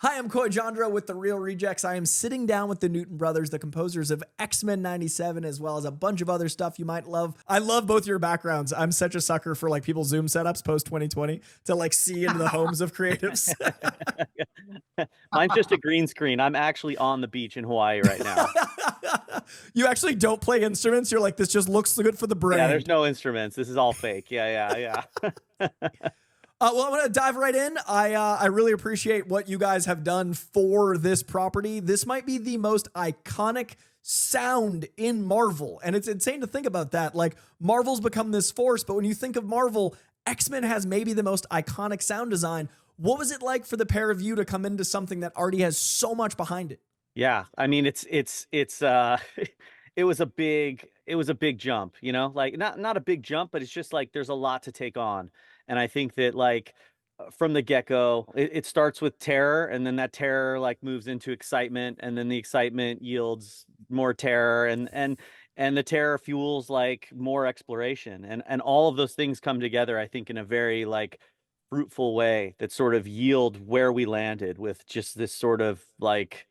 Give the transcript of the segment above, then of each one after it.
Hi, I'm Coy Jandreau with The Real Rejects. I am sitting down with the Newton brothers, the composers of X-Men 97, as well as a bunch of other stuff you might love. I love both your backgrounds. I'm such a sucker for like people's Zoom setups post 2020 to like see into the homes of creatives. Mine's just a green screen. I'm actually on the beach in Hawaii right now. You actually don't play instruments. You're like, this just looks good for the Yeah, there's brand. no instruments. This is all fake. Yeah. Well, I'm going to dive right in. I really appreciate what you guys have done for this property. This might be the most iconic sound in Marvel, and it's insane to think about that. Like, Marvel's become this force, but when you think of Marvel, X-Men has maybe the most iconic sound design. What was it like for the pair of you to come into something that already has so much behind it? Yeah. I mean, it's it was a big jump, like not a big jump, but it's just like there's a lot to take on. And I think that like from the get-go, it starts with terror, and then that terror like moves into excitement, and then the excitement yields more terror, and the terror fuels like more exploration. And all of those things come together, I think, in a very like fruitful way that sort of yield where we landed with just this sort of like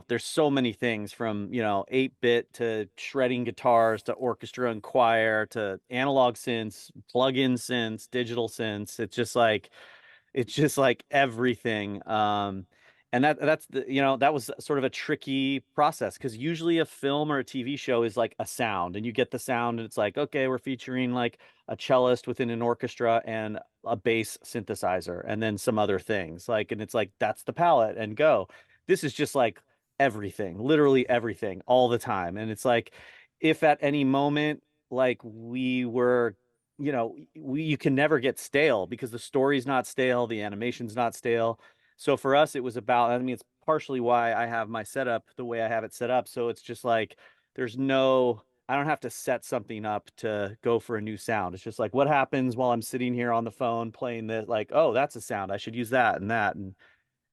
there's so many things from 8-bit to shredding guitars to orchestra and choir to analog synths, plug-in synths, digital synths. It's just like everything. And that's that was sort of a tricky process, because usually a film or a TV show is like a sound, and you get the sound and it's like, okay, we're featuring like a cellist within an orchestra and a bass synthesizer and then some other things, like, and it's like that's the palette and go. This is just like everything, literally everything all the time. And it's like, if at any moment like we were, you can never get stale, because the story's not stale, the animation's not stale. So for us, it was about, I mean, it's partially why I have my setup the way I have it set up. So it's just like, I don't have to set something up to go for a new sound. It's just like, what happens while I'm sitting here on the phone playing this? Like, oh, that's a sound. I should use that and that. And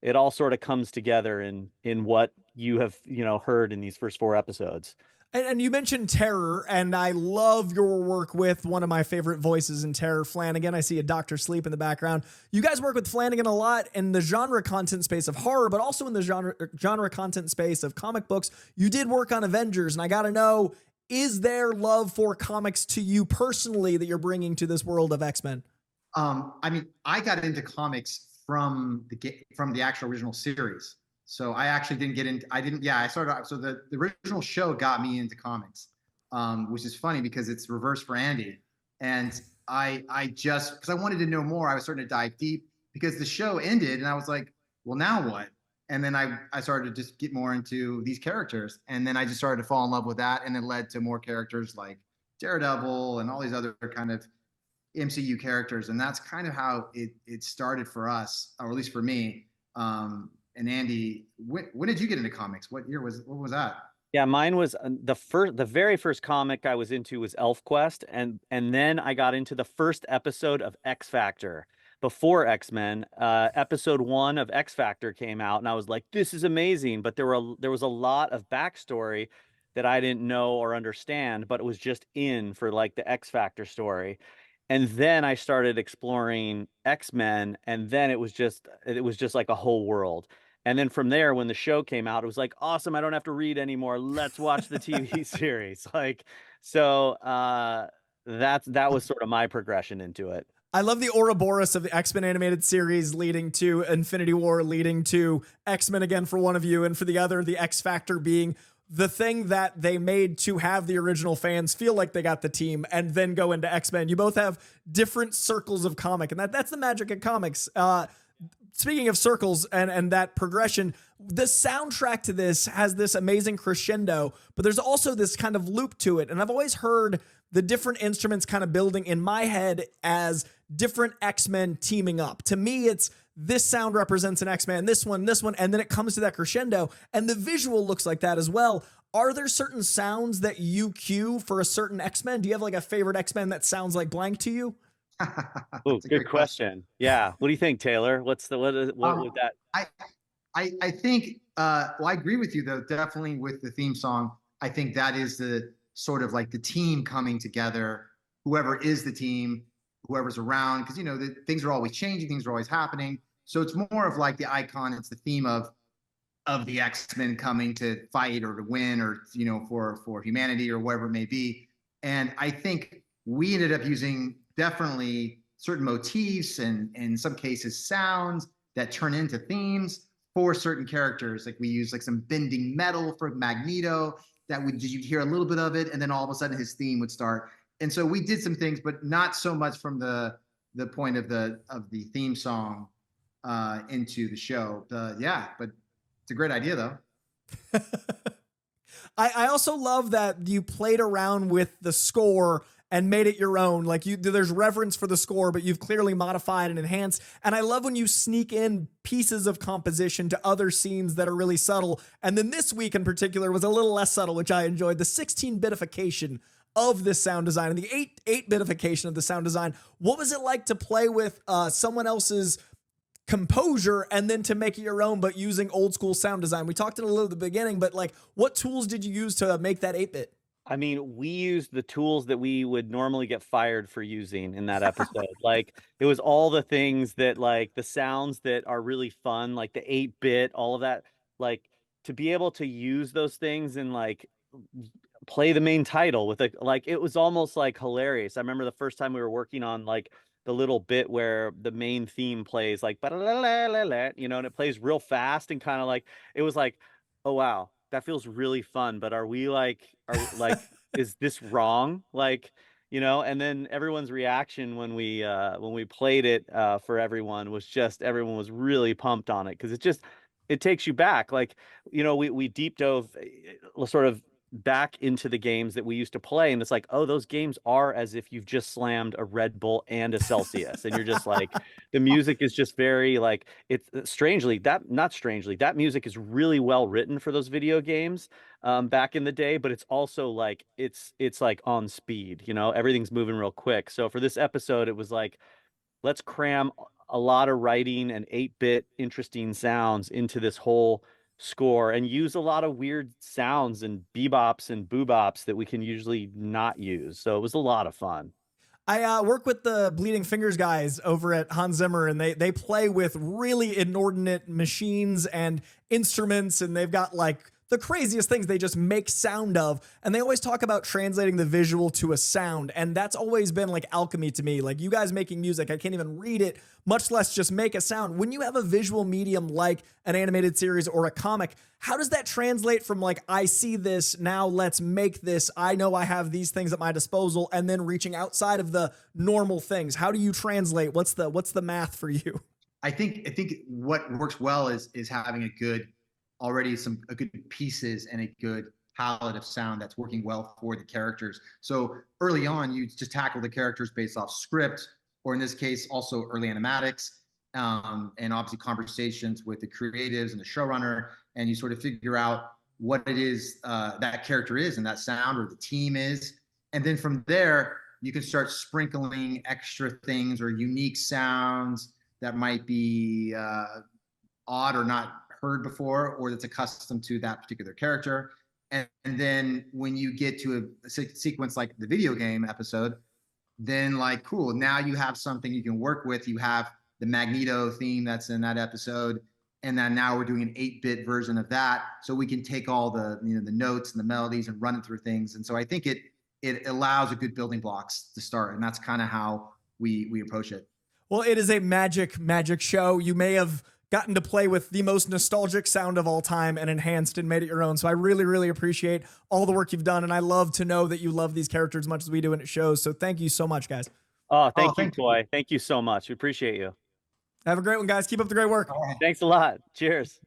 it all sort of comes together in what you have, heard in these first four episodes. And you mentioned Terror, and I love your work with one of my favorite voices in Terror, Flanagan. I see a Doctor Sleep in the background. You guys work with Flanagan a lot in the genre content space of horror, but also in the genre content space of comic books. You did work on Avengers, and I got to know, is there love for comics to you personally that you're bringing to this world of X-Men? I mean, I got into comics from the actual original series. So I actually didn't get into. I didn't. Yeah, I started. So the original show got me into comics, which is funny because it's reverse for Andy. And I just, because I wanted to know more, I was starting to dive deep because the show ended, and I was like, well, now what? And then I started to just get more into these characters, and then I just started to fall in love with that, and it led to more characters like Daredevil and all these other kind of MCU characters, and that's kind of how it started for us, or at least for me. And Andy, when did you get into comics? What was that? Yeah, mine was the very first comic I was into was ElfQuest, and then I got into the first episode of X Factor before X-Men. Episode 1 of X Factor came out, and I was like, "This is amazing!" But there was a lot of backstory that I didn't know or understand, but it was just in for like the X Factor story. And then I started exploring X-Men, and then it was just like a whole world. And then from there, when the show came out, it was like, awesome, I don't have to read anymore. Let's watch the TV series. Like, so that was sort of my progression into it. I love the Ouroboros of the X-Men animated series leading to Infinity War, leading to X-Men again for one of you, and for the other, the X Factor being the thing that they made to have the original fans feel like they got the team and then go into X-Men. You both have different circles of comic, and that's the magic of comics. Speaking of circles and that progression, the soundtrack to this has this amazing crescendo, but there's also this kind of loop to it. And I've always heard the different instruments kind of building in my head as different X-Men teaming up. To me, it's this sound represents an X-Men, this one, and then it comes to that crescendo, and the visual looks like that as well. Are there certain sounds that you cue for a certain X-Men? Do you have like a favorite X-Men that sounds like blank to you? Oh, That's a good great question. question. Yeah. What do you think, Taylor? What would Um, that? I, I think, well, I agree with you though, definitely with the theme song. I think that is the sort of like the team coming together, whoever is the team, whoever's around, because the things are always changing, things are always happening. So it's more of like the icon. It's the theme of the X-Men coming to fight or to win, or, you know, for humanity or whatever it may be. And I think we ended up using definitely certain motifs and in some cases sounds that turn into themes for certain characters. Like we use like some bending metal for Magneto that you'd hear a little bit of it, and then all of a sudden his theme would start. And so we did some things, but not so much from the point of the theme song into the show. Yeah, but it's a great idea though. I also love that you played around with the score and made it your own. Like there's reverence for the score, but you've clearly modified and enhanced. And I love when you sneak in pieces of composition to other scenes that are really subtle. And then this week in particular was a little less subtle, which I enjoyed. The 16-bitification of this sound design and the 8-bitification of the sound design. What was it like to play with someone else's composure and then to make it your own, but using old school sound design? We talked a little at the beginning, but like, what tools did you use to make that 8-bit? I mean, we used the tools that we would normally get fired for using in that episode. Like, it was all the things that, like, the sounds that are really fun, like the 8-bit, all of that. Like, to be able to use those things and like play the main title with it was almost like hilarious. I remember the first time we were working on like the little bit where the main theme plays like, you know, and it plays real fast and kind of like, it was like, oh wow, that feels really fun, but are is this wrong? Like, you know, and then everyone's reaction when we played it for everyone was just, everyone was really pumped on it, because it takes you back. Like, you know, we deep dove sort of back into the games that we used to play, and it's like, oh, those games are as if you've just slammed a Red Bull and a Celsius, and you're just like, the music is just very like, it's that music is really well written for those video games back in the day, but it's also like it's like on speed, you know, everything's moving real quick. So for this episode, it was like, let's cram a lot of writing and 8-bit interesting sounds into this whole score and use a lot of weird sounds and bebops and boobops that we can usually not use. So it was a lot of fun. I work with the Bleeding Fingers guys over at Hans Zimmer, and they play with really inordinate machines and instruments, and they've got like the craziest things they just make sound of. And they always talk about translating the visual to a sound. And that's always been like alchemy to me. Like, you guys making music, I can't even read it, much less just make a sound. When you have a visual medium like an animated series or a comic, how does that translate from like, I see this, now let's make this, I know I have these things at my disposal, and then reaching outside of the normal things? How do you translate? What's the math for you? I think what works well is having a good pieces and a good palette of sound that's working well for the characters. So early on, you just tackle the characters based off script, or in this case, also early animatics, and obviously conversations with the creatives and the showrunner, and you sort of figure out what it is that character is and that sound or the team is. And then from there, you can start sprinkling extra things or unique sounds that might be odd or not heard before, or that's accustomed to that particular character. And then when you get to a sequence like the video game episode, then like, cool, now you have something you can work with. You have the Magneto theme that's in that episode, and then now we're doing an 8-bit version of that, so we can take all the, you know, the notes and the melodies and run it through things. And so I think it allows a good building blocks to start, and that's kind of how we approach it. Well, it is a magic show. You may have gotten to play with the most nostalgic sound of all time and enhanced and made it your own. So I really, really appreciate all the work you've done. And I love to know that you love these characters as much as we do, and it shows. So thank you so much, guys. Oh, thank you, Coy. Thank you so much. We appreciate you. Have a great one, guys. Keep up the great work. Thanks a lot. Cheers.